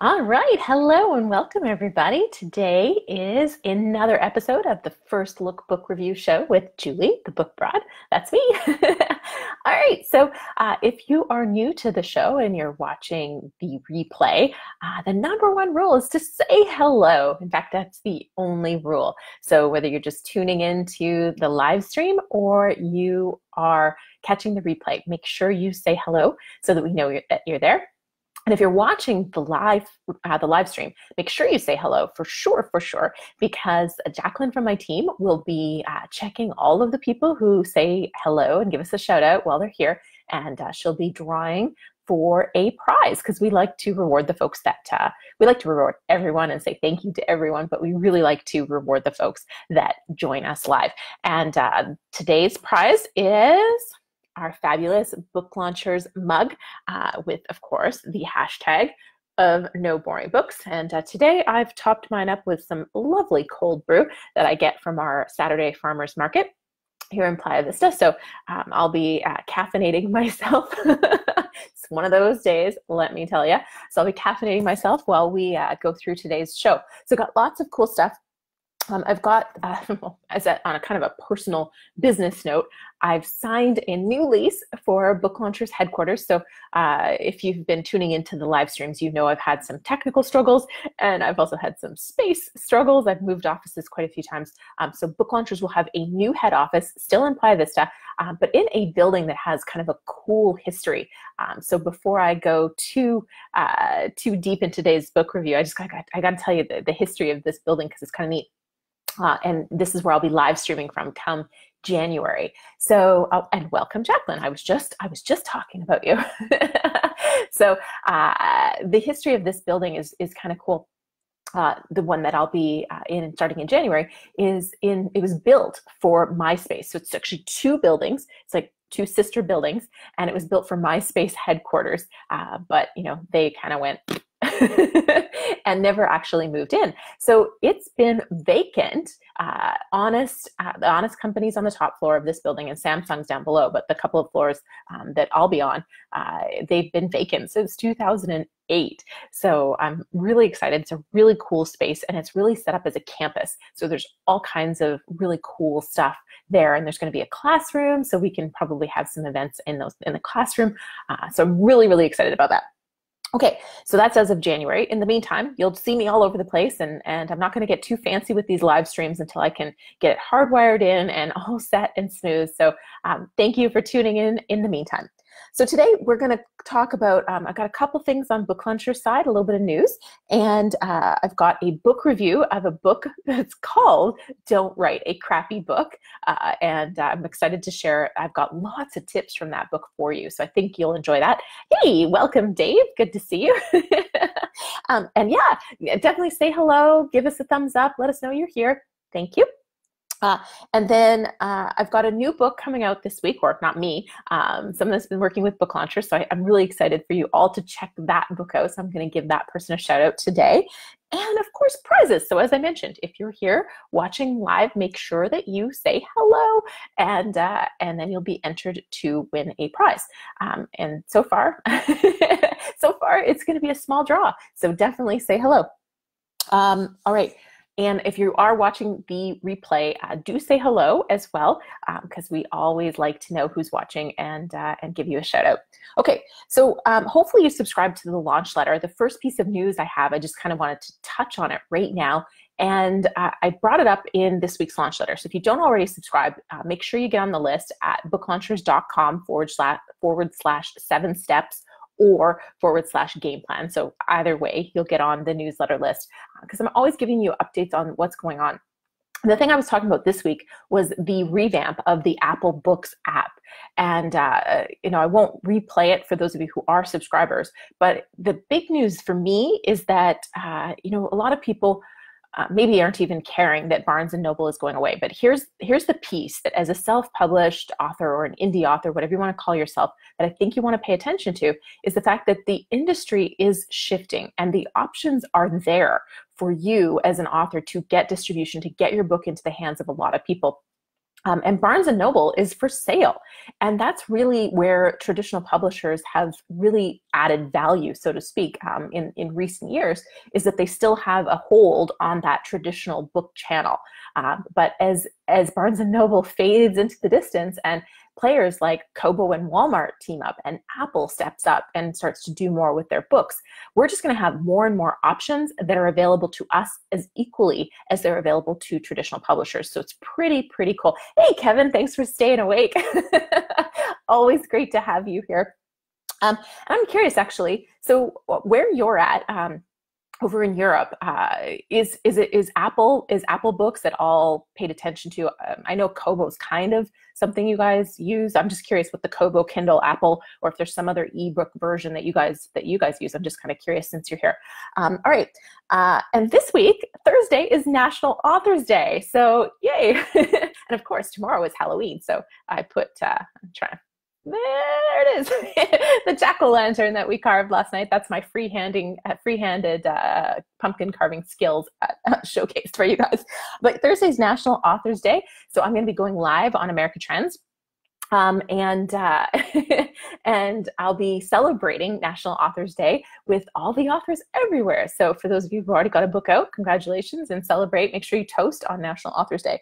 All right. Hello and welcome, everybody. Today is another episode of the First Look Book Review Show with Julie, the book broad. That's me. All right. So if you are new to the show and you're watching the replay, the number one rule is to say hello. In fact, that's the only rule. So whether you're just tuning into the live stream or you are catching the replay, make sure you say hello so that we know that you're there. And if you're watching the live stream, make sure you say hello for sure, because Jacqueline from my team will be checking all of the people who say hello and give us a shout out while they're here. And she'll be drawing for a prize because we like to reward the folks that we like to reward everyone and say thank you to everyone, but we really like to reward the folks that join us live. And today's prize is our fabulous Book Launchers mug with, of course, the hashtag of No Boring Books. And today I've topped mine up with some lovely cold brew that I get from our Saturday farmers market here in Playa Vista. So I'll be caffeinating myself. It's one of those days, let me tell you. So I'll be caffeinating myself while we go through today's show. So got lots of cool stuff. I've got, on a kind of a personal business note, I've signed a new lease for Book Launchers headquarters. So if you've been tuning into the live streams, you know I've had some technical struggles and I've also had some space struggles. I've moved offices quite a few times. So Book Launchers will have a new head office still in Playa Vista, but in a building that has kind of a cool history. So before I go too deep into today's book review, I got to tell you the history of this building because it's kind of neat. And this is where I'll be live streaming from come January. So, and welcome, Jacqueline. I was just talking about you. So the history of this building is kind of cool. The one that I'll be in starting in January it was built for MySpace. So it's actually two buildings. It's like two sister buildings, and it was built for MySpace headquarters. But they kind of went and never actually moved in. So it's been vacant. The Honest Company's on the top floor of this building and Samsung's down below, but the couple of floors that I'll be on, they've been vacant since 2008. So I'm really excited. It's a really cool space and it's really set up as a campus. So there's all kinds of really cool stuff there, and there's going to be a classroom, so we can probably have some events in the classroom. So I'm really, really excited about that. Okay, so that's as of January. In the meantime, you'll see me all over the place, and I'm not going to get too fancy with these live streams until I can get it hardwired in and all set and smooth. So thank you for tuning in the meantime. So today we're going to talk about, I've got a couple things on Book Launcher's side, a little bit of news, and I've got a book review of a book that's called Don't Write a Crappy Book, and I'm excited to share. I've got lots of tips from that book for you, so I think you'll enjoy that. Hey, welcome, Dave. Good to see you. And yeah, definitely say hello, give us a thumbs up, let us know you're here. Thank you. And then I've got a new book coming out this week, or not me, someone that's been working with Book Launcher. So I'm really excited for you all to check that book out. So I'm going to give that person a shout out today. And of course, prizes. So as I mentioned, if you're here watching live, make sure that you say hello, and then you'll be entered to win a prize. And so far, it's going to be a small draw. So definitely say hello. All right. And if you are watching the replay, do say hello as well, because we always like to know who's watching and give you a shout out. Okay, so hopefully you subscribed to the launch letter. The first piece of news I just kind of wanted to touch on it right now. And I brought it up in this week's launch letter. So if you don't already subscribe, make sure you get on the list at booklaunchers.com/7 steps or /game plan. So either way, you'll get on the newsletter list because I'm always giving you updates on what's going on. The thing I was talking about this week was the revamp of the Apple Books app. And, I won't replay it for those of you who are subscribers, but the big news for me is that, a lot of people maybe aren't even caring that Barnes & Noble is going away. But here's the piece that as a self-published author or an indie author, whatever you want to call yourself, that I think you want to pay attention to is the fact that the industry is shifting and the options are there for you as an author to get distribution, to get your book into the hands of a lot of people. And Barnes and Noble is for sale. And that's really where traditional publishers have really added value, so to speak, in recent years, is that they still have a hold on that traditional book channel. But as Barnes and Noble fades into the distance and players like Kobo and Walmart team up and Apple steps up and starts to do more with their books, we're just going to have more and more options that are available to us as equally as they're available to traditional publishers. So it's pretty cool. Hey, Kevin, thanks for staying awake. Always great to have you here. I'm curious, actually, so where you're at, over in Europe, is Apple Books at all paid attention to? I know Kobo's kind of something you guys use. I'm just curious with the Kobo Kindle Apple, or if there's some other ebook version that you guys use. I'm just kind of curious since you're here. All right, and this week, Thursday, is National Authors Day, so yay! And of course, tomorrow is Halloween. So I put I'm trying. There it is, the jack-o'-lantern that we carved last night. That's my free-handed pumpkin carving skills showcased for you guys. But Thursday's National Authors Day, so I'm going to be going live on America Trends. And I'll be celebrating National Authors Day with all the authors everywhere. So for those of you who've already got a book out, congratulations, and celebrate. Make sure you toast on National Authors Day.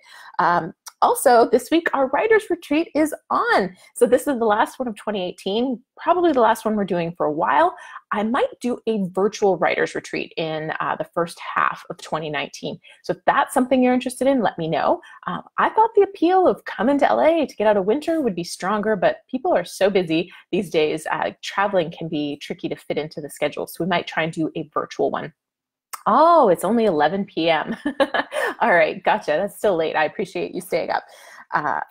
Also, this week, our Writers Retreat is on. So this is the last one of 2018, probably the last one we're doing for a while. I might do a virtual Writers Retreat in the first half of 2019. So if that's something you're interested in, let me know. I thought the appeal of coming to LA to get out of winter would be stronger, but people are so busy these days. Traveling can be tricky to fit into the schedule. So we might try and do a virtual one. Oh, it's only 11 p.m. All right, gotcha. That's still late. I appreciate you staying up.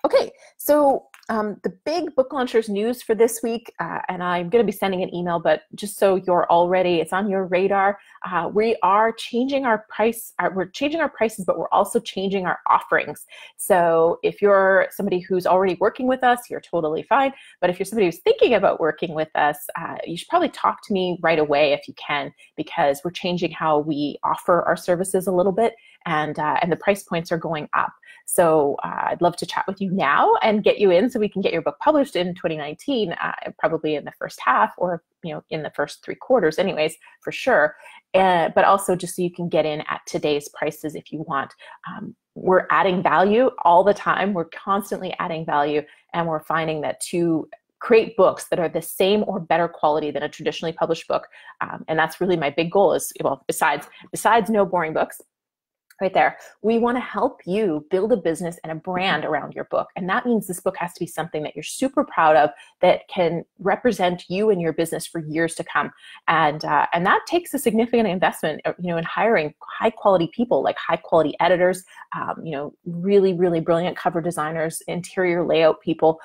Okay, so the big book launchers news for this week, and I'm going to be sending an email, but just so you're all ready, it's on your radar. We are changing our price. We're changing our prices, but we're also changing our offerings. So if you're somebody who's already working with us, you're totally fine. But if you're somebody who's thinking about working with us, you should probably talk to me right away if you can, because we're changing how we offer our services a little bit, and the price points are going up. So I'd love to chat with you now and get you in so we can get your book published in 2019, probably in the first half, or in the first 3 quarters anyways, for sure. But also just so you can get in at today's prices if you want. We're adding value all the time. We're constantly adding value, and we're finding that to create books that are the same or better quality than a traditionally published book, and that's really my big goal is, well, besides no boring books, right there, we want to help you build a business and a brand around your book. And that means this book has to be something that you're super proud of, that can represent you and your business for years to come. And that takes a significant investment, in hiring high quality people, like high quality editors, really, really brilliant cover designers, interior layout people.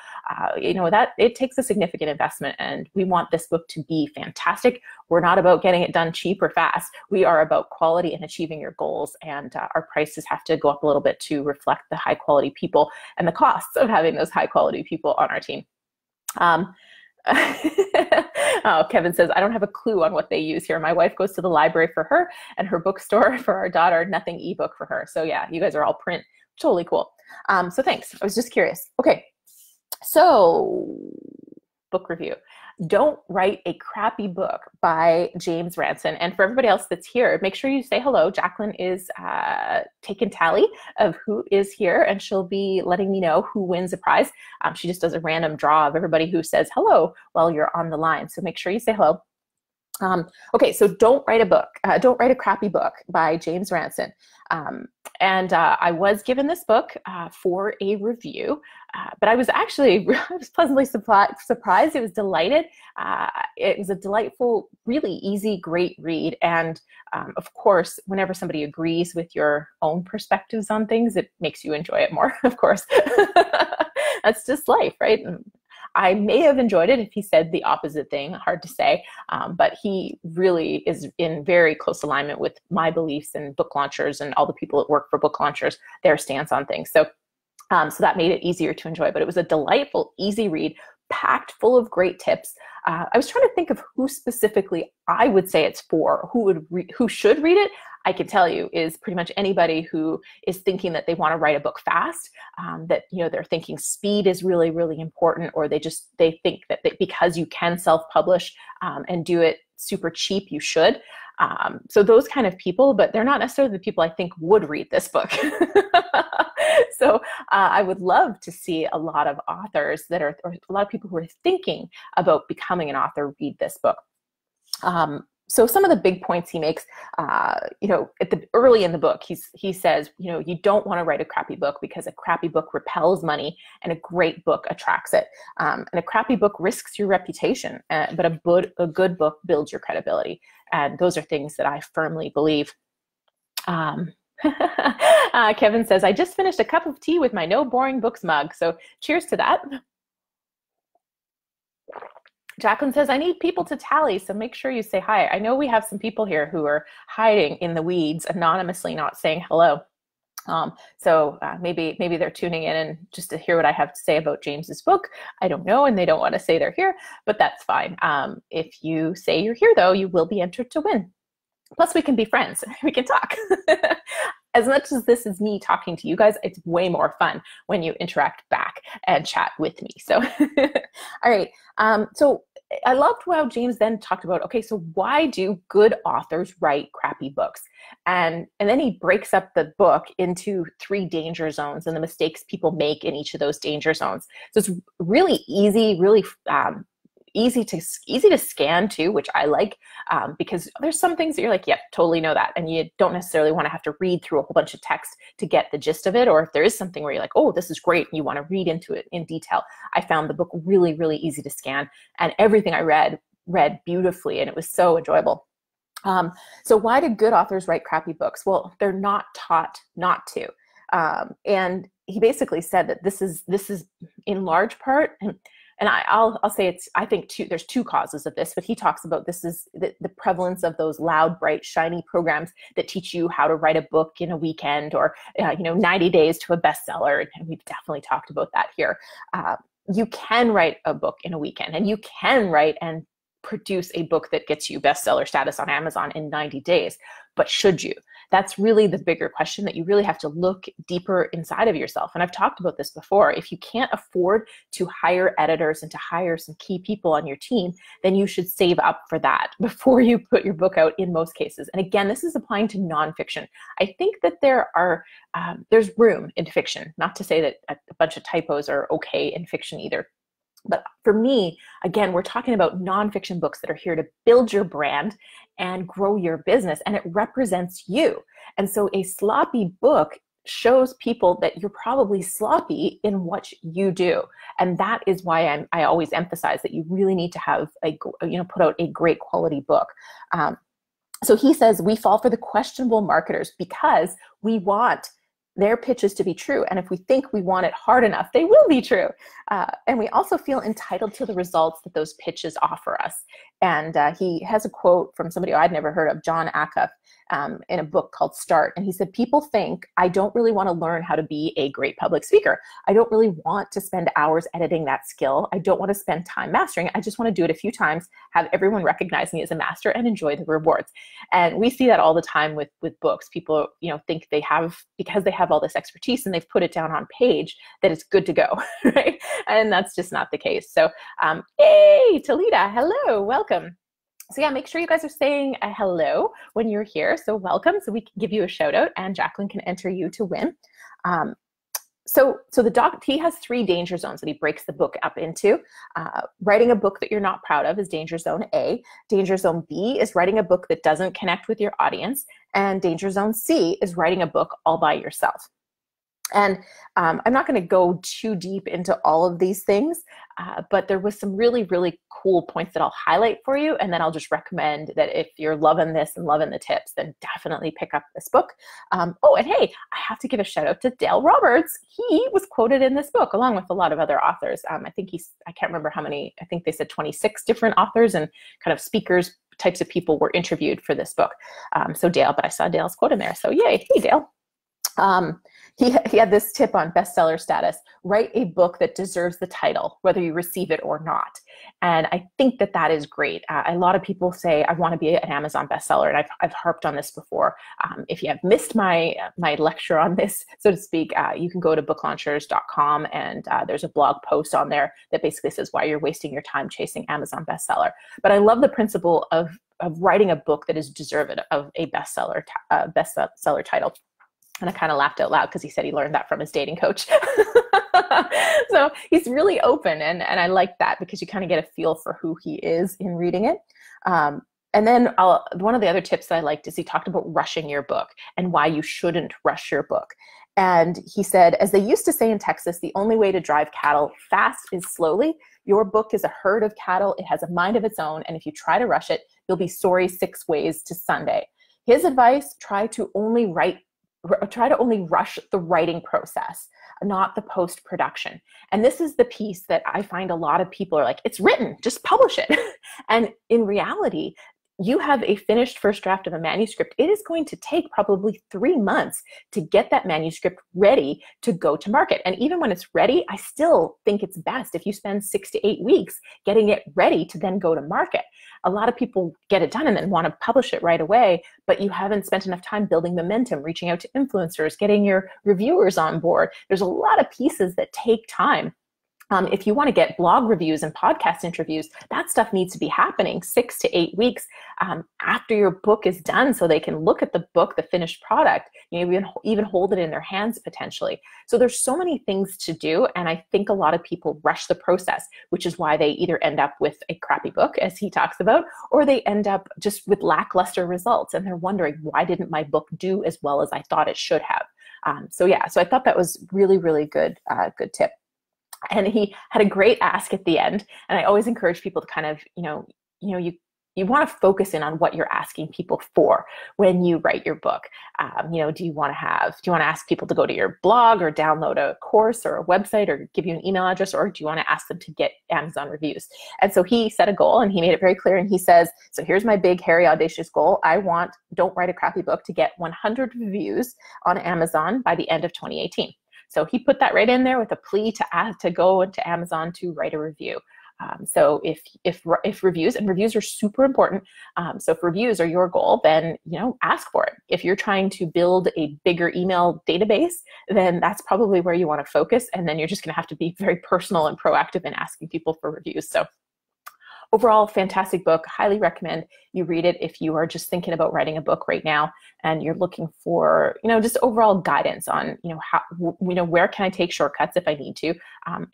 That it takes a significant investment, and we want this book to be fantastic. We're not about getting it done cheap or fast. We are about quality and achieving your goals, and our prices have to go up a little bit to reflect the high quality people and the costs of having those high quality people on our team. Oh, Kevin says, I don't have a clue on what they use here. My wife goes to the library for her and her bookstore for our daughter, nothing ebook for her. So yeah, you guys are all print. Totally cool. So thanks. I was just curious. Okay, so book review. Don't Write a Crappy Book by James Ranson. And for everybody else that's here, make sure you say hello. Jacqueline is taking tally of who is here, and she'll be letting me know who wins a prize. She just does a random draw of everybody who says hello while you're on the line. So make sure you say hello. Okay, so Don't Write a Crappy Book by James Ranson. I was given this book for a review, but I was pleasantly surprised. It was delighted. It was a delightful, really easy, great read. And of course, whenever somebody agrees with your own perspectives on things, it makes you enjoy it more, of course. That's just life, right? I may have enjoyed it if he said the opposite thing, hard to say, but he really is in very close alignment with my beliefs and book launchers and all the people that work for book launchers, their stance on things. So that made it easier to enjoy, but it was a delightful, easy read, packed full of great tips. I was trying to think of who specifically I would say it's for, who should read it. I can tell you is pretty much anybody who is thinking that they want to write a book fast, that, you know, they're thinking speed is really, really important, or they think that because you can self-publish and do it super cheap, you should. So those kind of people, but they're not necessarily the people I think would read this book. So I would love to see a lot of authors or a lot of people who are thinking about becoming an author read this book. So some of the big points he makes, you know, early in the book, he says, you know, you don't want to write a crappy book because a crappy book repels money and a great book attracts it. And a crappy book risks your reputation, but a good book builds your credibility. And those are things that I firmly believe. Kevin says, I just finished a cup of tea with my No Boring Books mug. So cheers to that. Jacqueline says, I need people to tally, so make sure you say hi. I know we have some people here who are hiding in the weeds, anonymously not saying hello. So maybe they're tuning in and just to hear what I have to say about James's book. I don't know, and they don't want to say they're here, but that's fine. If you say you're here, though, you will be entered to win. Plus, we can be friends. We can talk. As much as this is me talking to you guys, it's way more fun when you interact back and chat with me. So, all right. So I loved how James then talked about, okay, so why do good authors write crappy books? And then he breaks up the book into 3 danger zones and the mistakes people make in each of those danger zones. So it's really easy, really easy to scan too, which I like, because there's some things that you're like, yep, totally know that. And you don't necessarily want to have to read through a whole bunch of text to get the gist of it. Or if there is something where you're like, oh, this is great, and you want to read into it in detail. I found the book really, really easy to scan, and everything I read beautifully, and it was so enjoyable. So why do good authors write crappy books? Well, they're not taught not to. And he basically said that this is in large part, and I'll say I think there's 2 causes of this, but he talks about this is the prevalence of those loud, bright, shiny programs that teach you how to write a book in a weekend, or 90 days to a bestseller, and we've definitely talked about that here. You can write a book in a weekend, and you can write and produce a book that gets you bestseller status on Amazon in 90 days, but should you? That's really the bigger question that you really have to look deeper inside of yourself. And I've talked about this before. If you can't afford to hire editors and to hire some key people on your team, then you should save up for that before you put your book out in most cases. And again, this is applying to nonfiction. I think that there's room in fiction, not to say that a bunch of typos are okay in fiction either. But for me, again, we're talking about nonfiction books that are here to build your brand and grow your business, and it represents you. And so a sloppy book shows people that you're probably sloppy in what you do. And that is why I always emphasize that you really need to have put out a great quality book. So he says we fall for the questionable marketers because we want their pitches to be true. And if we think we want it hard enough, they will be true. And we also feel entitled to the results that those pitches offer us. And he has a quote from somebody I'd never heard of, John Acuff, in a book called Start. And he said, people think I don't really want to learn how to be a great public speaker. I don't really want to spend hours editing that skill. I don't want to spend time mastering it. I just want to do it a few times, have everyone recognize me as a master, and enjoy the rewards. And we see that all the time with books. People, think because they have all this expertise and they've put it down on page, that it's good to go, right? And that's just not the case. So, hey, Talita, hello, welcome. So yeah, make sure you guys are saying a hello when you're here. So welcome, so we can give you a shout out, and Jacqueline can enter you to win. So he has 3 danger zones that he breaks the book up into. Writing a book that you're not proud of is danger zone A. Danger zone B is writing a book that doesn't connect with your audience. And danger zone C is writing a book all by yourself. And I'm not going to go too deep into all of these things, but there was some really, really cool points that I'll highlight for you. And then I'll just recommend that if you're loving this and loving the tips, then definitely pick up this book. And hey, I have to give a shout out to Dale Roberts. He was quoted in this book along with a lot of other authors. I can't remember how many, I think they said 26 different authors and kind of speakers, types of people were interviewed for this book. So Dale, but I saw Dale's quote in there. So yay, hey Dale. he had this tip on bestseller status: write a book that deserves the title, whether you receive it or not. And I think that that is great. A lot of people say, I want to be an Amazon bestseller. And I've harped on this before. If you have missed my lecture on this, so to speak, you can go to booklaunchers.com, and there's a blog post on there that basically says why you're wasting your time chasing Amazon bestseller. But I love the principle of writing a book that is deserving of a bestseller title. And I kind of laughed out loud because he said he learned that from his dating coach. So he's really open, and I like that because you kind of get a feel for who he is in reading it. And then one of the other tips that I liked is he talked about rushing your book and why you shouldn't rush your book. And he said, as they used to say in Texas, the only way to drive cattle fast is slowly. Your book is a herd of cattle. It has a mind of its own. And if you try to rush it, you'll be sorry 6 ways to Sunday. His advice: try to only rush the writing process, not the post-production. And this is the piece that I find a lot of people are like, it's written, just publish it. And in reality, you have a finished first draft of a manuscript. It is going to take probably 3 months to get that manuscript ready to go to market. And even when it's ready, I still think it's best if you spend 6 to 8 weeks getting it ready to then go to market. A lot of people get it done and then want to publish it right away, but you haven't spent enough time building momentum, reaching out to influencers, getting your reviewers on board. There's a lot of pieces that take time. If you want to get blog reviews and podcast interviews, that stuff needs to be happening 6 to 8 weeks after your book is done, so they can look at the book, the finished product, even hold it in their hands potentially. So there's so many things to do, and I think a lot of people rush the process, which is why they either end up with a crappy book, as he talks about, or they end up just with lackluster results, and they're wondering, why didn't my book do as well as I thought it should have? So I thought that was really, really good tip. And he had a great ask at the end. And I always encourage people to kind of, you want to focus in on what you're asking people for when you write your book. Do you want to ask people to go to your blog or download a course or a website or give you an email address, or do you want to ask them to get Amazon reviews? And so he set a goal and he made it very clear. And he says, so here's my big, hairy, audacious goal. I want Don't Write a Crappy Book to get 100 reviews on Amazon by the end of 2018. So he put that right in there with a plea to go into Amazon to write a review. So if reviews, and reviews are super important. So if reviews are your goal, then, ask for it. If you're trying to build a bigger email database, then that's probably where you want to focus. And then you're just going to have to be very personal and proactive in asking people for reviews. So overall, fantastic book. Highly recommend you read it if you are just thinking about writing a book right now and you're looking for, just overall guidance on, how, where can I take shortcuts if I need to?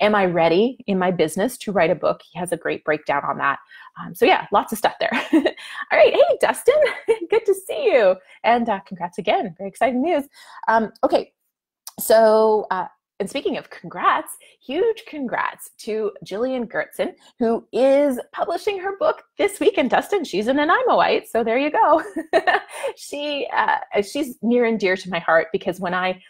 Am I ready in my business to write a book? He has a great breakdown on that. Lots of stuff there. All right. Hey, Dustin, good to see you. And congrats again. Very exciting news. Okay. So, and speaking of congrats, huge congrats to Gillian Kurtsyn, who is publishing her book this week. And Dustin, she's an Nanaimoite, so there you go. She's near and dear to my heart because when I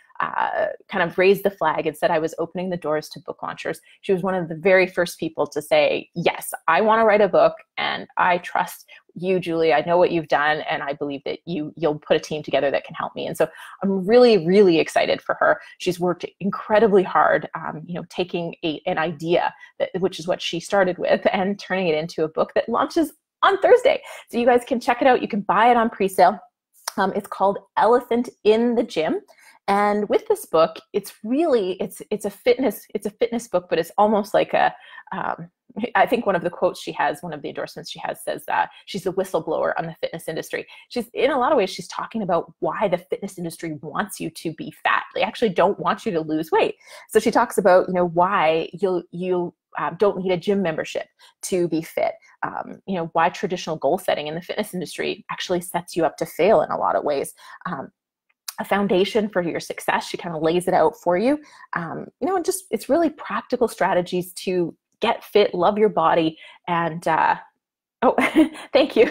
kind of raised the flag and said I was opening the doors to book launchers, she was one of the very first people to say, yes, I want to write a book and I trust you, Julie. I know what you've done and I believe that you'll put a team together that can help me. And so I'm really, really excited for her. She's worked incredibly hard, taking an idea, which is what she started with, and turning it into a book that launches on Thursday. So you guys can check it out. You can buy it on pre-sale. It's called Elephant in the Gym. And with this book, it's a fitness book, but it's almost like I think one of the quotes she has, one of the endorsements she has says she's a whistleblower on the fitness industry. She's, in a lot of ways, she's talking about why the fitness industry wants you to be fat. They actually don't want you to lose weight. So she talks about, why you don't need a gym membership to be fit. Why traditional goal setting in the fitness industry actually sets you up to fail in a lot of ways. A foundation for your success. She kind of lays it out for you. And it's really practical strategies to get fit, love your body, and thank you.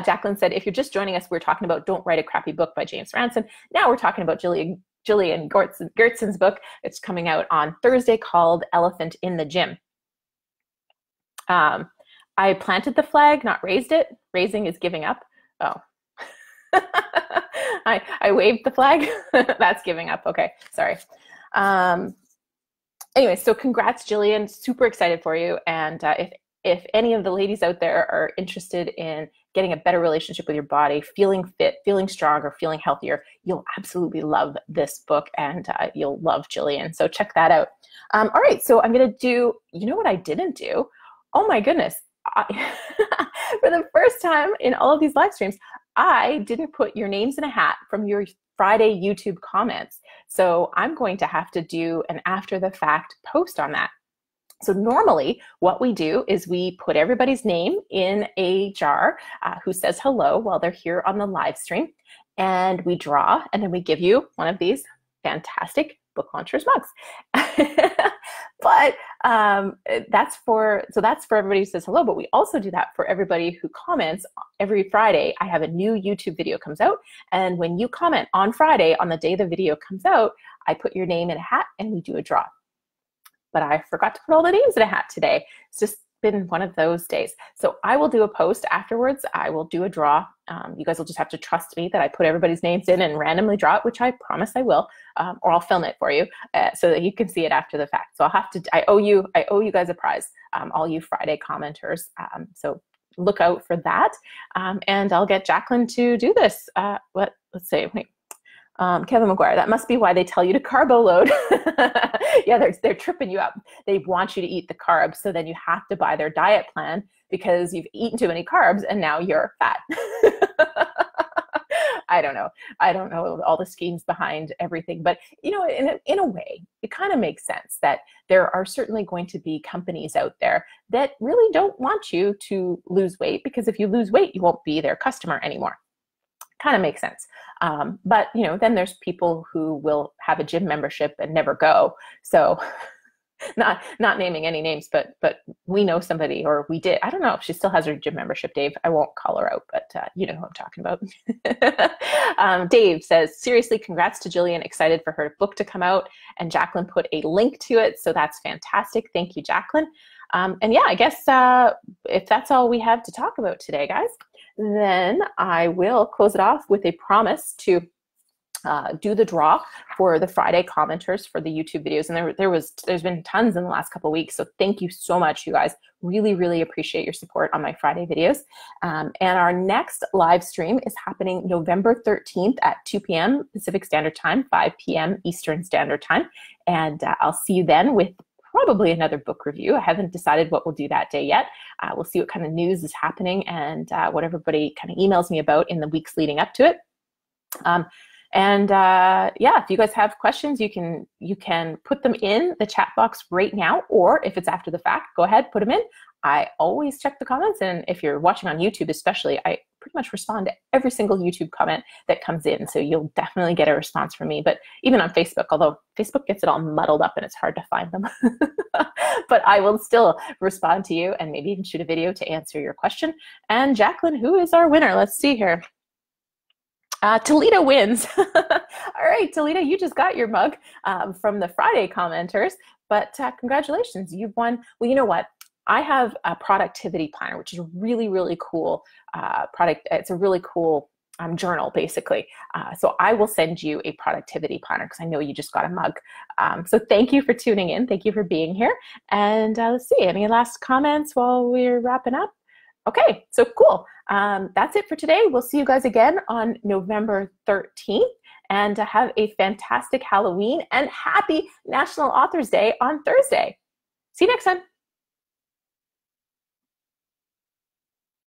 Jacqueline said, if you're just joining us, we're talking about Don't Write a Crappy Book by James Ranson. Now we're talking about Gillian Kurtsyn's book. It's coming out on Thursday called Elephant in the Gym. I planted the flag, not raised it. Raising is giving up. Oh. I waved the flag. That's giving up. Okay, sorry. Anyway, so congrats, Gillian. Super excited for you. And if any of the ladies out there are interested in getting a better relationship with your body, feeling fit, feeling stronger, feeling healthier, you'll absolutely love this book, and you'll love Gillian. So check that out. All right, so I'm going to do, you know what I didn't do? Oh my goodness. For the first time in all of these live streams, I didn't put your names in a hat from your Friday YouTube comments. So I'm going to have to do an after the fact post on that. So normally what we do is we put everybody's name in a jar who says hello while they're here on the live stream, and we draw, and then we give you one of these fantastic Book Launchers mugs. But that's for everybody who says hello, but we also do that for everybody who comments. Every Friday, I have a new YouTube video comes out, and when you comment on Friday, on the day the video comes out, I put your name in a hat and we do a draw. But I forgot to put all the names in a hat today. It's just been one of those days. So I will do a post afterwards. I will do a draw. You guys will just have to trust me that I put everybody's names in and randomly draw it, which I promise I will, or I'll film it for you so that you can see it after the fact. So I owe you guys a prize, all you Friday commenters. So look out for that. And I'll get Jacqueline to do this. Let's see, wait. Kevin McGuire, that must be why they tell you to carbo load. Yeah, they're tripping you up. They want you to eat the carbs, so then you have to buy their diet plan because you've eaten too many carbs and now you're fat. I don't know all the schemes behind everything, but you know, in a way, it kind of makes sense that there are certainly going to be companies out there that really don't want you to lose weight, because if you lose weight, you won't be their customer anymore. Kind of makes sense. But you know, then there's people who will have a gym membership and never go. So not naming any names, but we know somebody, or we did. I don't know if she still has her gym membership, Dave. I won't call her out, but you know who I'm talking about. Dave says, seriously, congrats to Gillian. Excited for her book to come out. And Jacqueline put a link to it. So that's fantastic. Thank you, Jacqueline. And yeah, I guess if that's all we have to talk about today, guys, then I will close it off with a promise to do the draw for the Friday commenters for the YouTube videos. And there's been tons in the last couple of weeks. So thank you so much, you guys. Really, really appreciate your support on my Friday videos. And our next live stream is happening November 13th at 2 p.m. Pacific Standard Time, 5 p.m. Eastern Standard Time. And I'll see you then with probably another book review. I haven't decided what we'll do that day yet. We'll see what kind of news is happening and what everybody kind of emails me about in the weeks leading up to it. Yeah, if you guys have questions, you can put them in the chat box right now, or if it's after the fact, go ahead, put them in. I always check the comments, and if you're watching on YouTube especially, I pretty much respond to every single YouTube comment that comes in, so you'll definitely get a response from me. But even on Facebook, although Facebook gets it all muddled up and it's hard to find them, but I will still respond to you and maybe even shoot a video to answer your question. And Jacqueline, who is our winner? Let's see here. Toledo wins. All right, Toledo, you just got your mug from the Friday commenters, but congratulations, you've won. Well, you know what? I have a productivity planner, which is a really, really cool product. It's a really cool journal, basically. So I will send you a productivity planner because I know you just got a mug. So thank you for tuning in. Thank you for being here. And let's see, any last comments while we're wrapping up? Okay, so cool. That's it for today. We'll see you guys again on November 13th. And have a fantastic Halloween and happy National Authors Day on Thursday. See you next time.